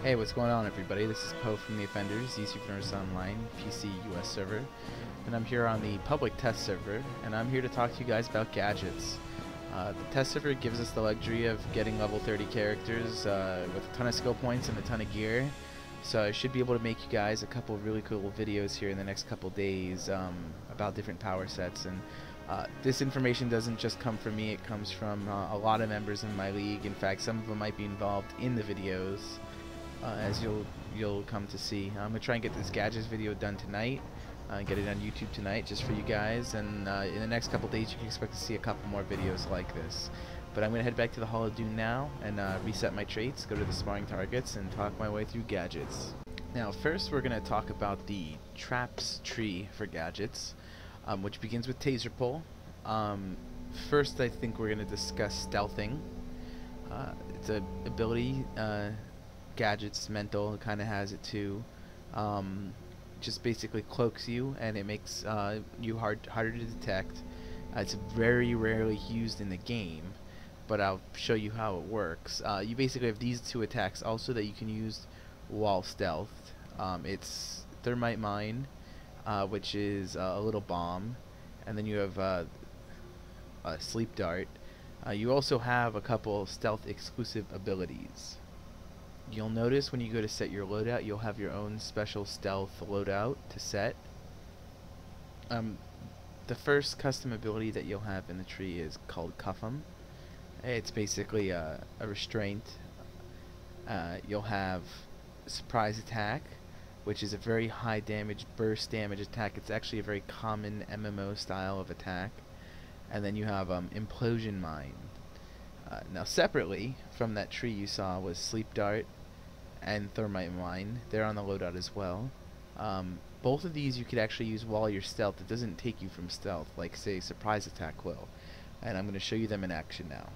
Hey, what's going on, everybody? This is Poe from the Offenders, the Supernurse Online PC US server, and I'm here on the public test server, and I'm here to talk to you guys about gadgets. The test server gives us the luxury of getting level 30 characters with a ton of skill points and a ton of gear, so I should be able to make you guys a couple really cool videos here in the next couple days about different power sets. And this information doesn't just come from me, it comes from a lot of members in my league. In fact, some of them might be involved in the videos. As you'll come to see. I'm gonna try and get this gadgets video done tonight, get it on YouTube tonight just for you guys, and in the next couple days you can expect to see a couple more videos like this. But I'm gonna head back to the Hall of Doom now and reset my traits, go to the sparring targets, and talk my way through gadgets. Now first we're gonna talk about the traps tree for gadgets, which begins with taser pull. First I think we're gonna discuss stealthing. It's an ability. Gadget's mental kind of has it too. Just basically cloaks you, and it makes you harder to detect. It's very rarely used in the game, but I'll show you how it works. You basically have these two attacks also that you can use while stealthed. It's Thermite Mine, which is a little bomb, and then you have a Sleep Dart. You also have a couple stealth exclusive abilities. You'll notice when you go to set your loadout, you'll have your own special stealth loadout to set. The first custom ability that you'll have in the tree is called Cuff 'em. It's basically a restraint. You'll have Surprise Attack, which is a very high damage, burst damage attack. It's actually a very common MMO style of attack. And then you have Implosion Mine. Now separately from that tree you saw was Sleep Dart and Thermite Mine. They're on the loadout as well. Both of these you could actually use while you're stealth. It doesn't take you from stealth like say Surprise Attack will. And I'm going to show you them in action now.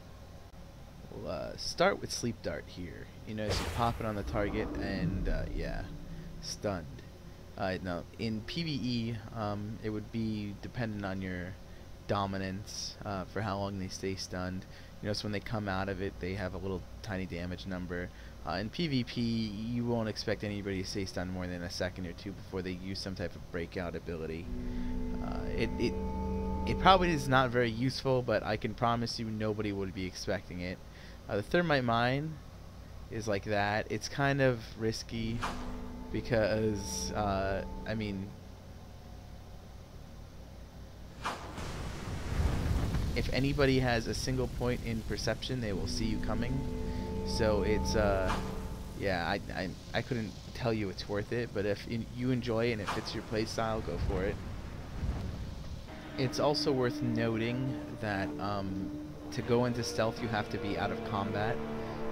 We'll start with Sleep Dart here. You notice you pop it on the target and yeah, stunned. Now in PvE it would be dependent on your dominance for how long they stay stunned. You notice when they come out of it, they have a little tiny damage number. In PvP, you won't expect anybody to stay stunned more than a second or two before they use some type of breakout ability. It probably is not very useful, but I can promise you nobody would be expecting it. The Thermite Mine is like that. It's kind of risky because, I mean, if anybody has a single point in perception, they will see you coming. So it's yeah, I couldn't tell you it's worth it, but if you enjoy it and it fits your playstyle, go for it. It's also worth noting that to go into stealth you have to be out of combat.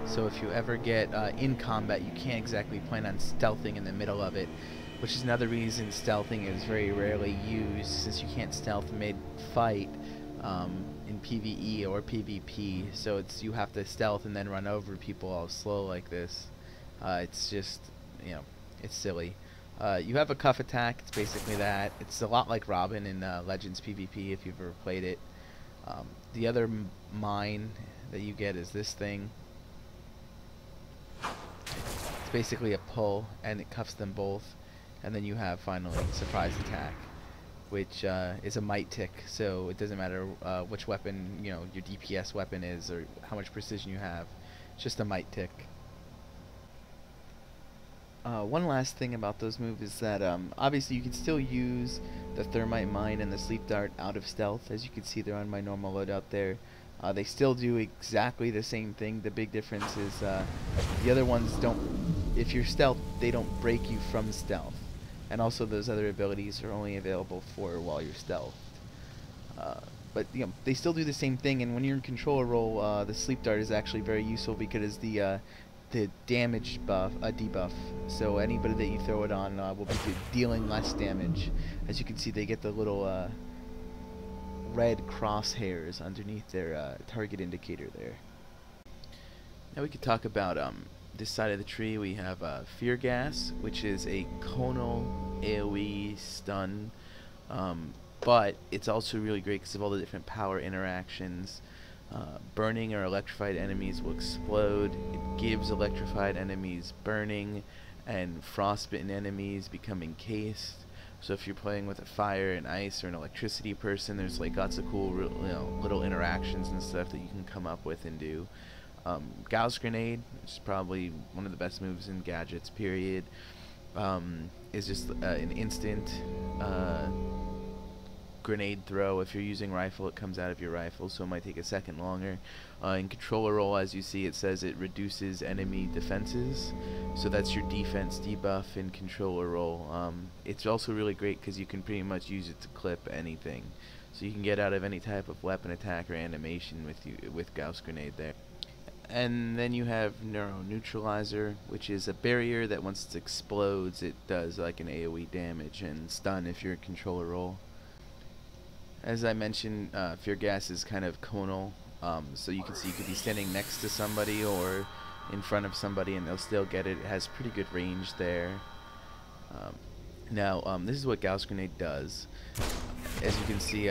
So if you ever get in combat, you can't exactly plan on stealthing in the middle of it, which is another reason stealthing is very rarely used, since you can't stealth mid-fight in PvE or PvP. So it's you have to stealth and then run over people all slow like this. It's just, you know, it's silly. You have a Cuff Attack. It's basically that. It's a lot like Robin in Legends PvP if you've ever played it. The other mine that you get is this thing. It's basically a pull, and it cuffs them both. And then you have finally Surprise Attack, which is a might tick, so it doesn't matter which weapon, you know, your DPS weapon is or how much precision you have. It's just a might tick. One last thing about those moves is that obviously you can still use the Thermite Mine and the Sleep Dart out of stealth. As you can see, they're on my normal loadout there. They still do exactly the same thing. The big difference is the other ones don't, if you're stealth, they don't break you from stealth. And also those other abilities are only available for while you're stealth. But you know, they still do the same thing, and when you're in controller role, the Sleep Dart is actually very useful because the damage buff, debuff. So anybody that you throw it on will be dealing less damage. As you can see, they get the little red crosshairs underneath their target indicator there. Now we could talk about this side of the tree. We have Fear Gas, which is a conal AoE stun, but it's also really great because of all the different power interactions. Burning or electrified enemies will explode. It gives electrified enemies burning, and frostbitten enemies become encased. So if you're playing with a fire and ice or an electricity person, there's like lots of cool little interactions and stuff that you can come up with and do. Gauss Grenade, which is probably one of the best moves in gadgets, period, is just an instant grenade throw. If you're using rifle, it comes out of your rifle, so it might take a second longer. In controller roll, as you see, it says it reduces enemy defenses, so that's your defense debuff in controller roll. It's also really great because you can pretty much use it to clip anything, so you can get out of any type of weapon attack or animation with Gauss Grenade there. And then you have Neuro Neutralizer, which is a barrier that once it explodes, it does like an AoE damage and stun if you're a controller roll. As I mentioned, Fear Gas is kind of conal, so you can see you could be standing next to somebody or in front of somebody and they'll still get it. It has pretty good range there. Now, this is what Gauss Grenade does. As you can see,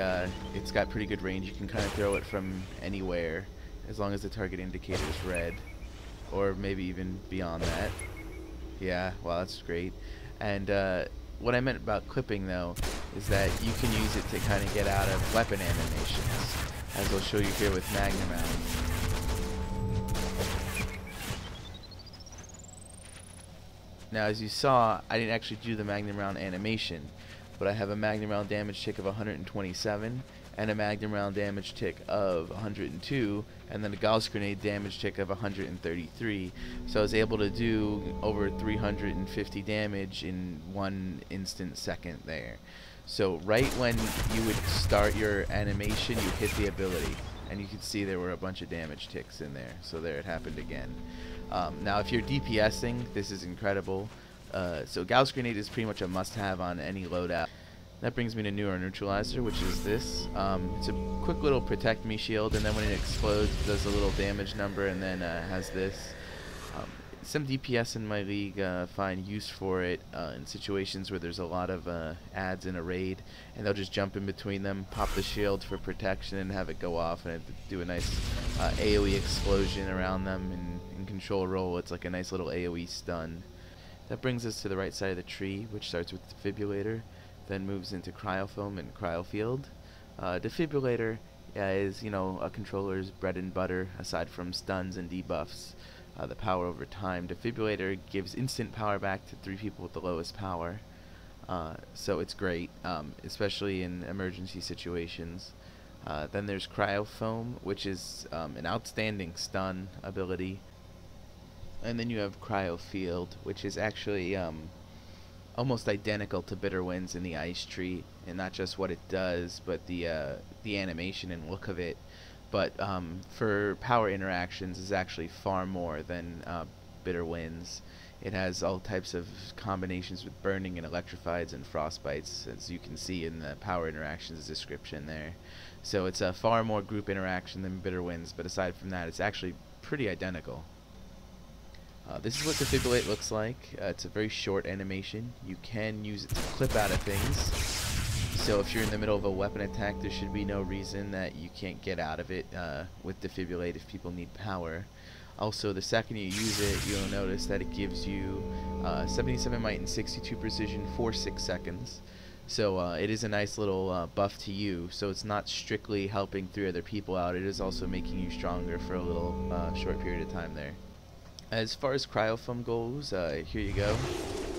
it's got pretty good range. You can kind of throw it from anywhere as long as the target indicator is red, or maybe even beyond that. Yeah, wow, that's great. And what I meant about clipping, though, is that you can use it to kind of get out of weapon animations, as I'll show you here with Magnum Round. Now, as you saw, I didn't actually do the Magnum Round animation, but I have a Magnum Round damage tick of 127, and a Magnum Round damage tick of 102, and then a Gauss Grenade damage tick of 133. So I was able to do over 350 damage in 1 instant second there. So right when you would start your animation, you hit the ability, and you can see there were a bunch of damage ticks in there. So there it happened again. Now if you're DPSing, this is incredible. So Gauss Grenade is pretty much a must-have on any loadout. That brings me to Neuro Neutralizer, which is this. It's a quick little protect me shield, and then when it explodes, it does a little damage number, and then has this. Some DPS in my league find use for it in situations where there's a lot of ads in a raid, and they'll just jump in between them, pop the shield for protection, and have it go off, and do a nice AoE explosion around them. And in control roll, it's like a nice little AoE stun. That brings us to the right side of the tree, which starts with Defibrillator, then moves into Cryofoam and Cryofield. Defibrillator is, a controller's bread and butter, aside from stuns and debuffs. The power over time. Defibrillator gives instant power back to 3 people with the lowest power. So it's great, especially in emergency situations. Then there's Cryofoam, which is an outstanding stun ability. And then you have Cryofield, which is actually almost identical to Bitter Winds in the Ice Tree, and not just what it does, but the animation and look of it. But for power interactions, is actually far more than Bitter Winds. It has all types of combinations with burning and electrifieds and frostbites, as you can see in the power interactions description there. So it's a far more group interaction than Bitter Winds, but aside from that, it's actually pretty identical. This is what Defibrillate looks like. It's a very short animation. You can use it to clip out of things. So if you're in the middle of a weapon attack, there should be no reason that you can't get out of it with Defibrillate if people need power. Also, the second you use it, you'll notice that it gives you 77 might and 62 precision for 6 seconds. So it is a nice little buff to you. So it's not strictly helping 3 other people out. It is also making you stronger for a little short period of time there. As far as Cryofoam goes, here you go.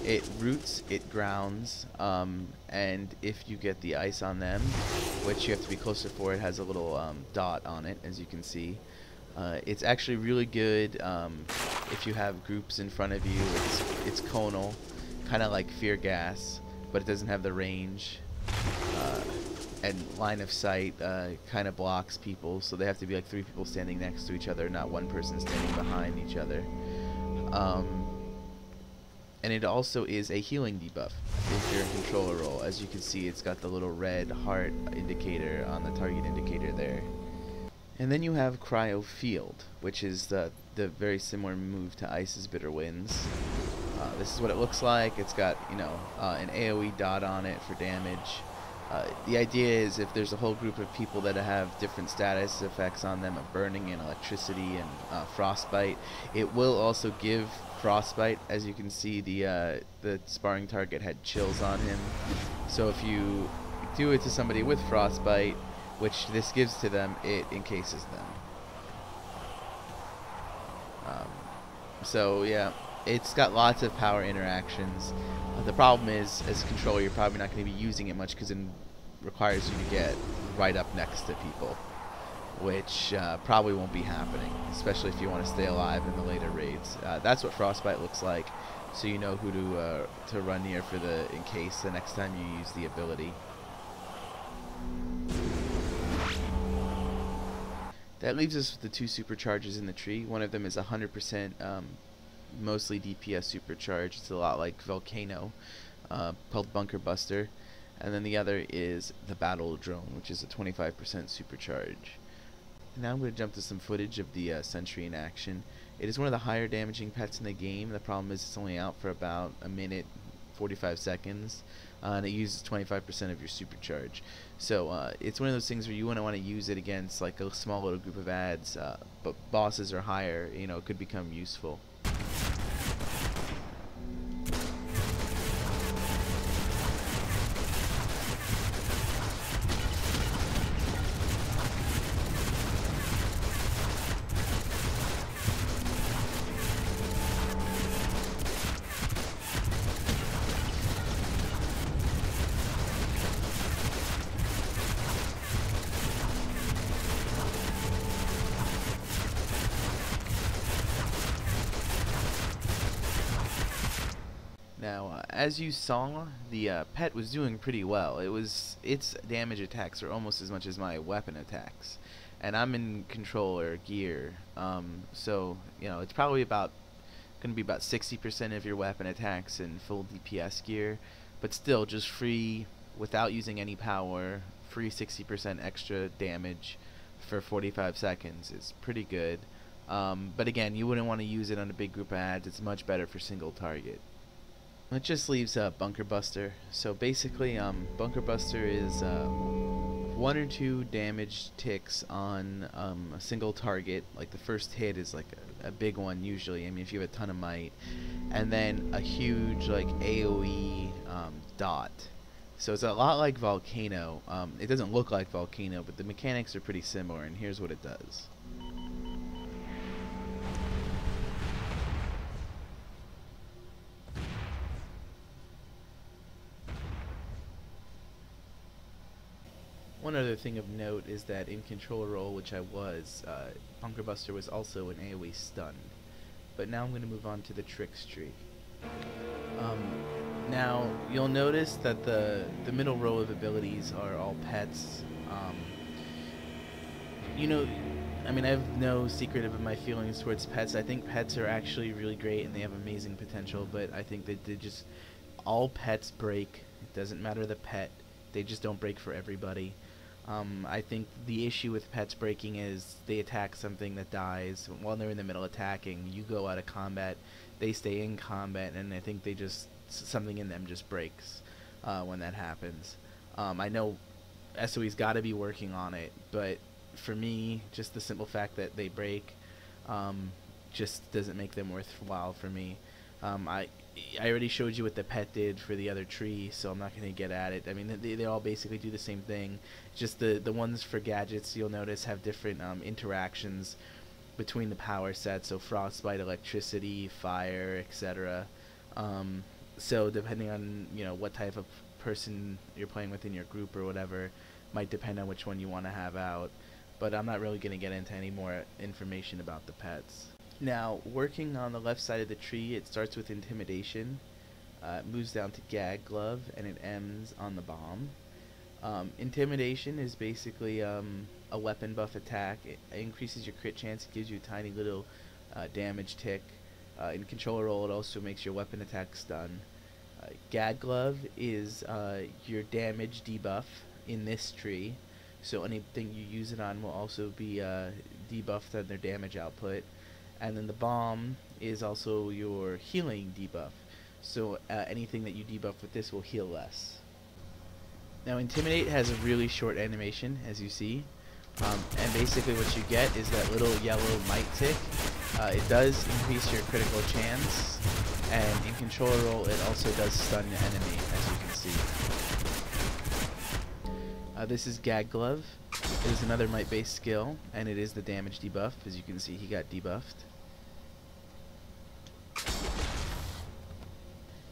It roots, it grounds, and if you get the ice on them, which you have to be closer for, it has a little dot on it, as you can see. It's actually really good if you have groups in front of you. It's conal, kind of like Fear Gas, but it doesn't have the range. And line of sight kind of blocks people, so they have to be like 3 people standing next to each other, not 1 person standing behind each other. And it also is a healing debuff if you're in controller roll. As you can see, it's got the little red heart indicator on the target indicator there. And then you have Cryofield, which is the very similar move to Ice's Bitter Winds. This is what it looks like. It's got, an AoE dot on it for damage. The idea is if there's a whole group of people that have different status effects on them of burning and electricity and frostbite, it will also give frostbite. As you can see, the sparring target had chills on him. So if you do it to somebody with frostbite, which this gives to them, it encases them. So yeah, it's got lots of power interactions. The problem is, as a controller, you're probably not going to be using it much because it requires you to get right up next to people, which probably won't be happening, especially if you want to stay alive in the later raids. That's what frostbite looks like, so you know who to run near for the in case the next time you use the ability. That leaves us with the two supercharges in the tree. One of them is 100% mostly DPS supercharge. It's a lot like Volcano, called Bunker Buster. And then the other is the Battle Drone, which is a 25% supercharge. Now I'm going to jump to some footage of the Sentry in action. It is one of the higher damaging pets in the game. The problem is it's only out for about a minute, 45 seconds. And it uses 25% of your supercharge. So it's one of those things where you wouldn't want to use it against like a small little group of ads, but bosses are higher, you know, it could become useful. Now, as you saw, the pet was doing pretty well. Its damage attacks are almost as much as my weapon attacks, and I'm in controller gear, so you know it's probably going to be about 60% of your weapon attacks in full DPS gear, but still just free without using any power, free 60% extra damage for 45 seconds is pretty good. But again, you wouldn't want to use it on a big group of ads. It's much better for single target. It just leaves Bunker Buster. So basically, Bunker Buster is 1 or 2 damage ticks on a single target. Like the first hit is like a big one usually. I mean, if you have a ton of might, and then a huge like AOE dot. So it's a lot like Volcano. It doesn't look like Volcano, but the mechanics are pretty similar. And here's what it does. One other thing of note is that in controller role, which I was, Bunker Buster was also an AoE stun. But now I'm going to move on to the tricks tree. Now you'll notice that the middle row of abilities are all pets. You know, I mean, I have no secret of my feelings towards pets. I think pets are actually really great and they have amazing potential, but I think that all pets break. It doesn't matter the pet. They just don't break for everybody. I think the issue with pets breaking is they attack something that dies while they're in the middle attacking. You go out of combat, they stay in combat, and I think something in them just breaks when that happens. I know SOE's got to be working on it, but for me, just the simple fact that they break just doesn't make them worthwhile for me. I already showed you what the pet did for the other tree, so I'm not going to get at it. I mean, they all basically do the same thing. Just the ones for gadgets, you'll notice, have different interactions between the power sets, so frostbite, electricity, fire, etc. So depending on, you know, what type of person you're playing with in your group or whatever, might depend on which one you want to have out. But I'm not really going to get into any more information about the pets. Now, working on the left side of the tree, it starts with Intimidation, moves down to Gag Glove, and it ends on the Bomb. Intimidation is basically a weapon buff attack. It increases your crit chance, it gives you a tiny little damage tick. In controller role, it also makes your weapon attack stun. Gag Glove is your damage debuff in this tree, so anything you use it on will also be debuffed on their damage output. And then the Bomb is also your healing debuff. So anything that you debuff with this will heal less. Now Intimidate has a really short animation, as you see, and basically what you get is that little yellow might tick. It does increase your critical chance, and in controller roll it also does stun the enemy, as you can see. This is Gag Glove. It is another might based skill, and it is the damage debuff. As you can see, he got debuffed.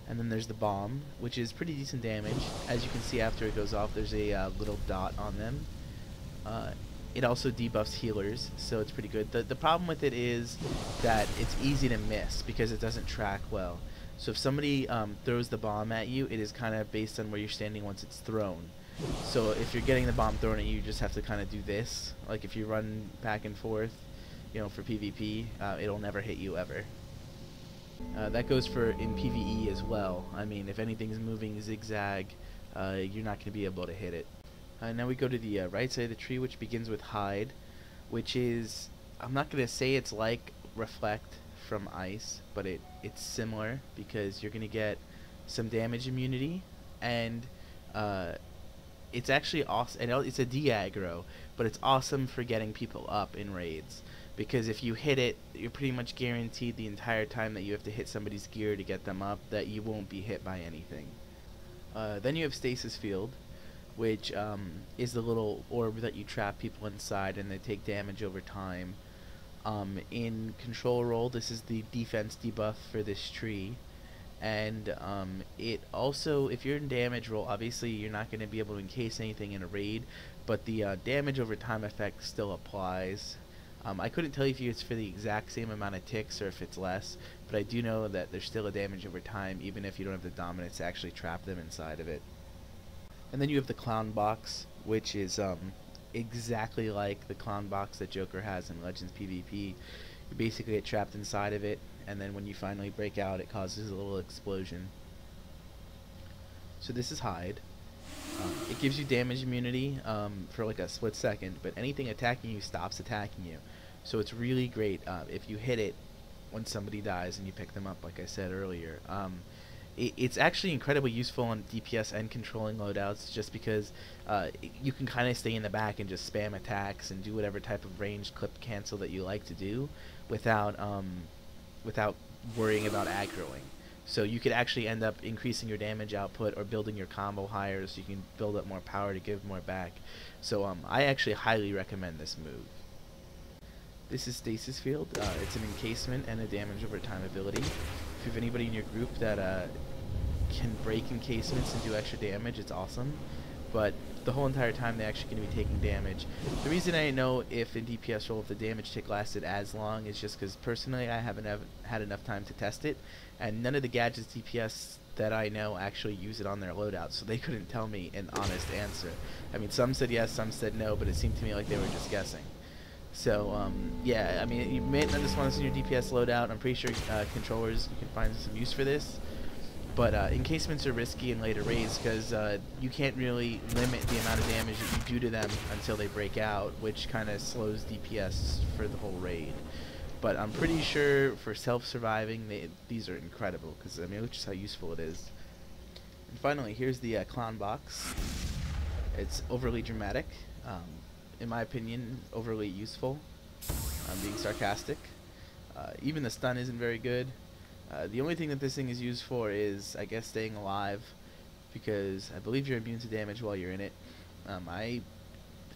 And then there's the bomb, which is pretty decent damage. As you can see, after it goes off, there's a little dot on them. It also debuffs healers, so it's pretty good. The problem with it is that it's easy to miss because it doesn't track well. So if somebody throws the bomb at you, it is kind of based on where you're standing once it's thrown. So if you're getting the bomb thrown at you, you just have to kind of do this. Like if you run back and forth, you know, for PvP, it'll never hit you ever. That goes for in PvE as well. I mean, if anything's moving zigzag, you're not going to be able to hit it. Now we go to the right side of the tree, which begins with Hide, which is, I'm not going to say it's like Reflect from Ice, but it's similar because you're going to get some damage immunity, and it's actually awesome. And it's a de-aggro, but it's awesome for getting people up in raids. Because if you hit it, you're pretty much guaranteed the entire time that you have to hit somebody's gear to get them up that you won't be hit by anything. Then you have Stasis Field, which is the little orb that you trap people inside and they take damage over time. In control roll, this is the defense debuff for this tree. And it also, if you're in damage roll, obviously you're not going to be able to encase anything in a raid, but the damage over time effect still applies. I couldn't tell you if it's for the exact same amount of ticks or if it's less, but I do know that there's still a damage over time even if you don't have the dominance to actually trap them inside of it. And then you have the Clown Box, which is exactly like the Clown Box that Joker has in Legends PvP. You basically get trapped inside of it, and then when you finally break out, it causes a little explosion. So this is Hide. It gives you damage immunity for like a split second, but anything attacking you stops attacking you. So it's really great if you hit it when somebody dies and you pick them up, like I said earlier. It's actually incredibly useful on DPS and controlling loadouts, just because you can kind of stay in the back and just spam attacks and do whatever type of ranged clip cancel that you like to do without worrying about aggroing. So you could actually end up increasing your damage output or building your combo higher so you can build up more power to give more back. So I actually highly recommend this move. This is Stasis Field. It's an encasement and a damage over time ability. If you have anybody in your group that can break encasements and do extra damage, it's awesome. But the whole entire time they're actually going to be taking damage. The reason I know if in DPS roll if the damage tick lasted as long is just because personally I haven't had enough time to test it, and none of the gadgets DPS that I know actually use it on their loadouts, so they couldn't tell me an honest answer. I mean, some said yes, some said no, but it seemed to me like they were just guessing. So yeah, I mean, you may not just want this in your DPS loadout. I'm pretty sure controllers, you can find some use for this. But encasements are risky in later raids because you can't really limit the amount of damage that you do to them until they break out, which kind of slows DPS for the whole raid. But I'm pretty sure for self-surviving, these are incredible because, I mean, look just how useful it is. And finally, here's the Clown Box. It's overly dramatic. In my opinion, overly useful. I'm being sarcastic. Even the stun isn't very good. The only thing that this thing is used for is, I guess, staying alive, because I believe you're immune to damage while you're in it. I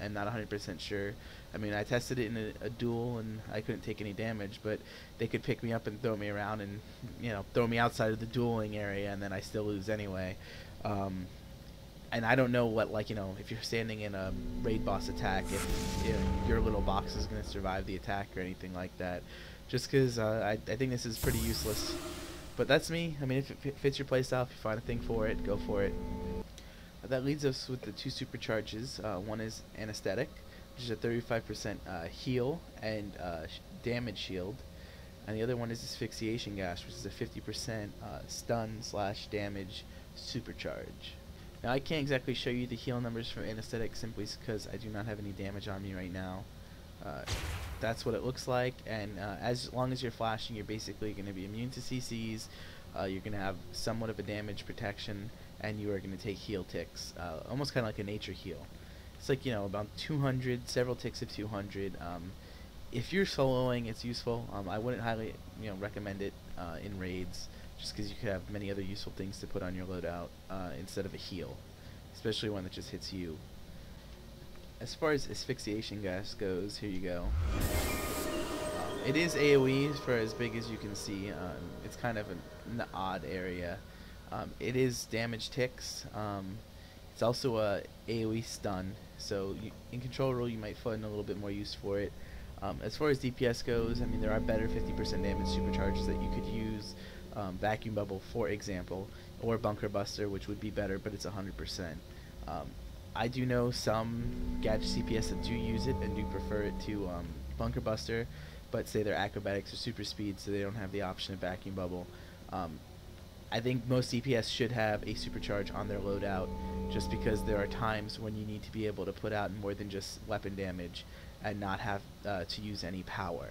am not 100% sure. I mean, I tested it in a duel and I couldn't take any damage, but they could pick me up and throw me around and, you know, throw me outside of the dueling area, and then I still lose anyway. And I don't know what, like, you know, if you're standing in a raid boss attack, if you know, your little box is going to survive the attack or anything like that. Just because I think this is pretty useless. But that's me. I mean, if it fits your playstyle, if you find a thing for it, go for it. That leads us with the two supercharges. One is Anesthetic, which is a 35% heal and damage shield. And the other one is Asphyxiation Gas, which is a 50% stun/damage supercharge. Now, I can't exactly show you the heal numbers from Anesthetic simply because I do not have any damage on me right now. That's what it looks like, and as long as you're flashing, you're basically going to be immune to CCs. You're going to have somewhat of a damage protection, and you are going to take heal ticks, almost kind of like a nature heal. It's like, you know, about 200, several ticks of 200. If you're soloing, it's useful. I wouldn't highly, you know, recommend it in raids, just because you could have many other useful things to put on your loadout instead of a heal, especially one that just hits you. As far as asphyxiation gas goes, here you go. It is AoE for as big as you can see. It's kind of an odd area. It is damage ticks. It's also a AoE stun, so in control rule you might find a little bit more use for it. As far as DPS goes, I mean, there are better 50% damage supercharges that you could use. Vacuum Bubble, for example, or Bunker Buster, which would be better, but it's 100%. I do know some gadget CPS that do use it and do prefer it to Bunker Buster, but say they're acrobatics or super speed, so they don't have the option of Vacuum Bubble. I think most DPS should have a supercharge on their loadout, just because there are times when you need to be able to put out more than just weapon damage and not have to use any power.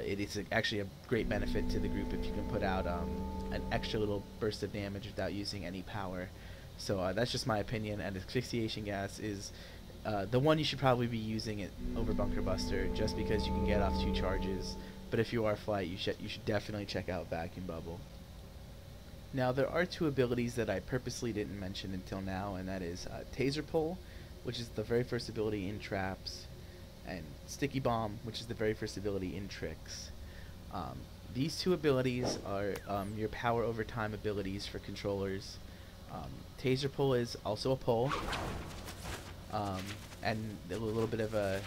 It is actually a great benefit to the group if you can put out an extra little burst of damage without using any power. So that's just my opinion, and asphyxiation gas is the one you should probably be using it over Bunker Buster, just because you can get off 2 charges. But if you are flight, you should definitely check out Vacuum Bubble. Now, there are 2 abilities that I purposely didn't mention until now, and that is Taser Pull, which is the very first ability in traps, and Sticky Bomb, which is the very first ability in tricks. These 2 abilities are your power over time abilities for controllers. Taser Pull is also a pull, and a little bit of a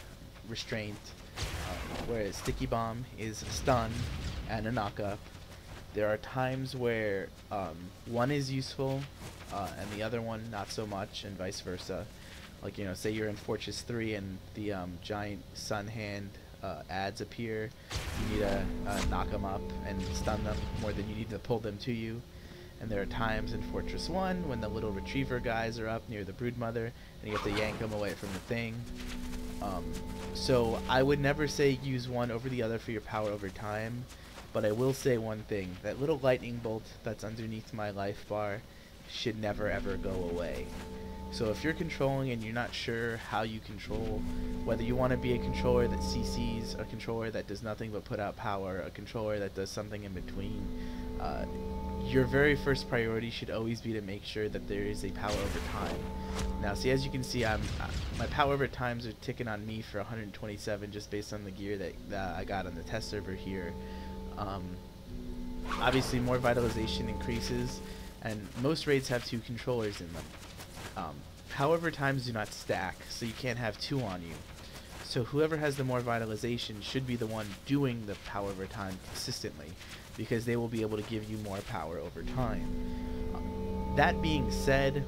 restraint, whereas Sticky Bomb is a stun and a knock-up. There are times where one is useful and the other one not so much, and vice versa. Like, you know, say you're in Fortress 3 and the giant sun hand ads appear, you need to knock them up and stun them more than you need to pull them to you. And there are times in Fortress 1 when the little retriever guys are up near the broodmother and you have to yank them away from the thing. So I would never say use one over the other for your power over time, but I will say one thing: that little lightning bolt that's underneath my life bar should never ever go away. So if you're controlling and you're not sure how you control, whether you want to be a controller that CCs, a controller that does nothing but put out power, a controller that does something in between, your very first priority should always be to make sure that there is a power over time. Now, see, as you can see, my power over times are ticking on me for 127 just based on the gear that I got on the test server here. Obviously, more vitalization increases, and most raids have 2 controllers in them. Power over times do not stack, so you can't have 2 on you. So whoever has the more vitalization should be the one doing the power over time consistently, because they will be able to give you more power over time. That being said,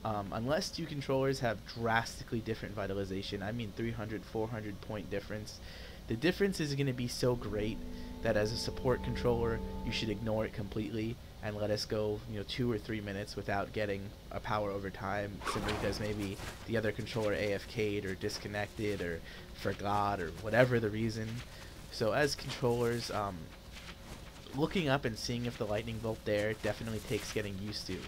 unless 2 controllers have drastically different vitalization, I mean 300, 400 point difference, the difference is going to be so great that as a support controller, you should ignore it completely and let us go, you know, 2 or 3 minutes without getting a power over time, simply because maybe the other controller AFK'd or disconnected or forgot or whatever the reason. So as controllers, looking up and seeing if the lightning bolt there definitely takes getting used to,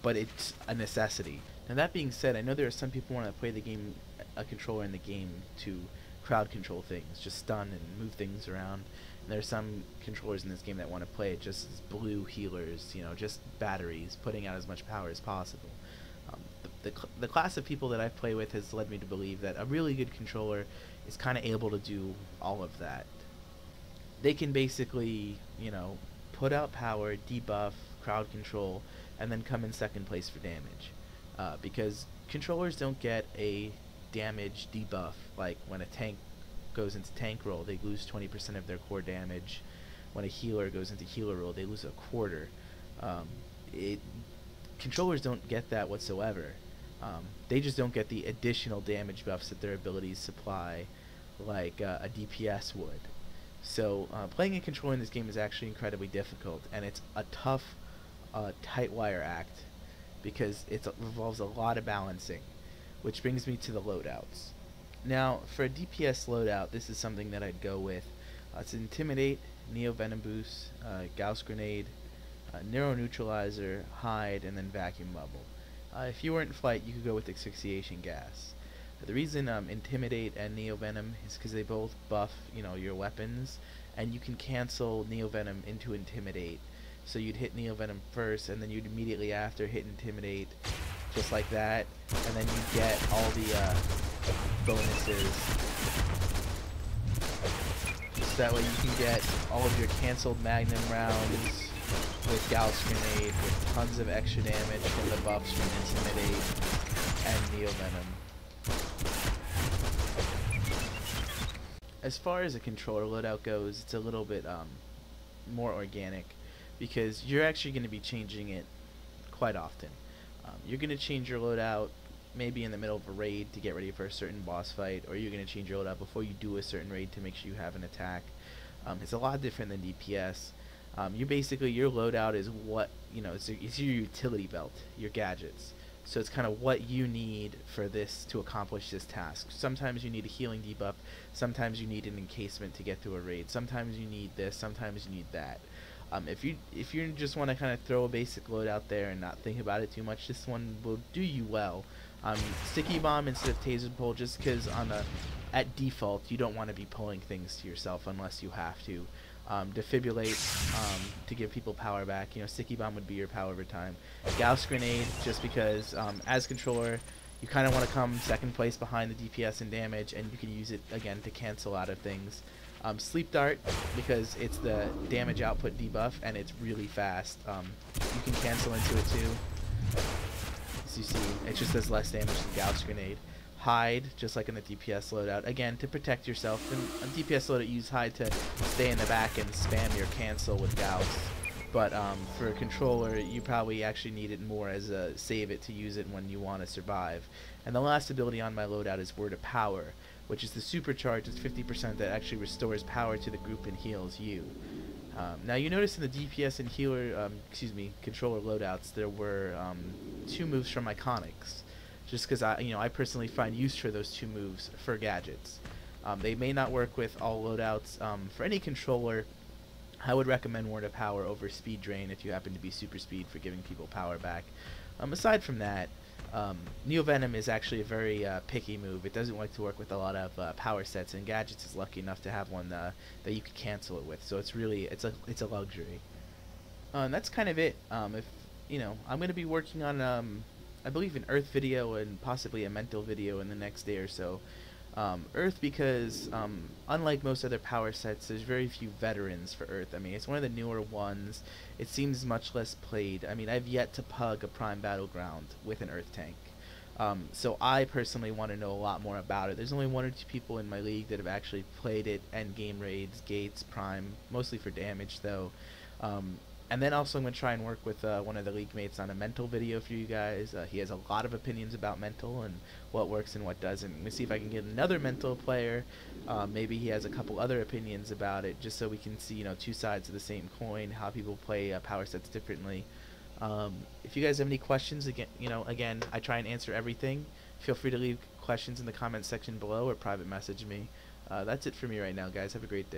but it's a necessity. Now, that being said, I know there are some people who want to play the game, a controller in the game, to crowd control things, just stun and move things around. And there are some controllers in this game that want to play it just as blue healers, you know, just batteries, putting out as much power as possible. The class of people that I play with has led me to believe that a really good controller is kind of able to do all of that. They can basically, you know, put out power, debuff, crowd control, and then come in second place for damage. Because controllers don't get a damage debuff like when a tank goes into tank roll, they lose 20% of their core damage. When a healer goes into healer roll, they lose a quarter. Controllers don't get that whatsoever. They just don't get the additional damage buffs that their abilities supply like a DPS would. So playing a controller in this game is actually incredibly difficult, and it's a tough, tight wire act because it involves a lot of balancing, which brings me to the loadouts. Now, for a DPS loadout, this is something that I'd go with. It's Intimidate, Neo Venom Boost, Gauss Grenade, Neuro Neutralizer, Hide, and then Vacuum Bubble. If you were in flight, you could go with Asphyxiation Gas. The reason Intimidate and Neo Venom is because they both buff, your weapons, and you can cancel Neo Venom into Intimidate. So you'd hit Neo Venom first, and then you'd immediately after hit Intimidate, just like that, and then you get all the bonuses. So that way you can get all of your canceled Magnum rounds with Gauss Grenade, with tons of extra damage from the buffs from Intimidate and Neo Venom. As far as a controller loadout goes, it's a little bit more organic, because you're actually going to be changing it quite often. You're going to change your loadout maybe in the middle of a raid to get ready for a certain boss fight, or you're going to change your loadout before you do a certain raid to make sure you have an attack. It's a lot different than DPS. Your loadout is what, it's your utility belt, your gadgets. So it's kind of what you need for this to accomplish this task. Sometimes you need a healing debuff, sometimes you need an encasement to get through a raid, sometimes you need this, sometimes you need that. If you just want to kind of throw a basic load out there and not think about it too much, this one will do you well. Sticky Bomb instead of Taser Pull, just because at default you don't want to be pulling things to yourself unless you have to. Defibrillate to give people power back. Sticky Bomb would be your power over time. Gauss Grenade, just because as controller you kind of want to come second place behind the DPS in damage, and you can use it again to cancel out of things. Sleep Dart, because it's the damage output debuff and it's really fast. You can cancel into it too. As you see, it just does less damage than Gauss Grenade. Hide, just like in the DPS loadout, again to protect yourself. And on DPS loadout, use Hide to stay in the back and spam your cancel with Gauss. But for a controller, you probably actually need it more as a save it to use it when you want to survive. And the last ability on my loadout is Word of Power, which is the Supercharges. It's 50% that actually restores power to the group and heals you. Now you notice in the DPS and healer, controller loadouts, there were 2 moves from Iconics. Just because I personally find use for those 2 moves for gadgets. They may not work with all loadouts. For any controller, I would recommend Word of Power over Speed Drain if you happen to be super speed for giving people power back. Aside from that, Neo Venom is actually a very picky move. It doesn't like to work with a lot of power sets, and Gadgets is lucky enough to have one that you could cancel it with. So it's a luxury. And that's kind of it. I'm going to be working on I believe an Earth video and possibly a mental video in the next day or so. Earth because unlike most other power sets, there's very few veterans for Earth. It's one of the newer ones. It seems much less played. I've yet to pug a Prime Battleground with an Earth tank. So I personally want to know a lot more about it. There's only 1 or 2 people in my league that have actually played it, and game raids, gates, Prime, mostly for damage though. And then also I'm going to try and work with one of the league mates on a mental video for you guys. He has a lot of opinions about mental and what works and what doesn't. I'm going to see if I can get another mental player. Maybe he has a couple other opinions about it, just so we can see 2 sides of the same coin, how people play power sets differently. If you guys have any questions, again, I try and answer everything. Feel free to leave questions in the comment section below or private message me. That's it for me right now, guys. Have a great day.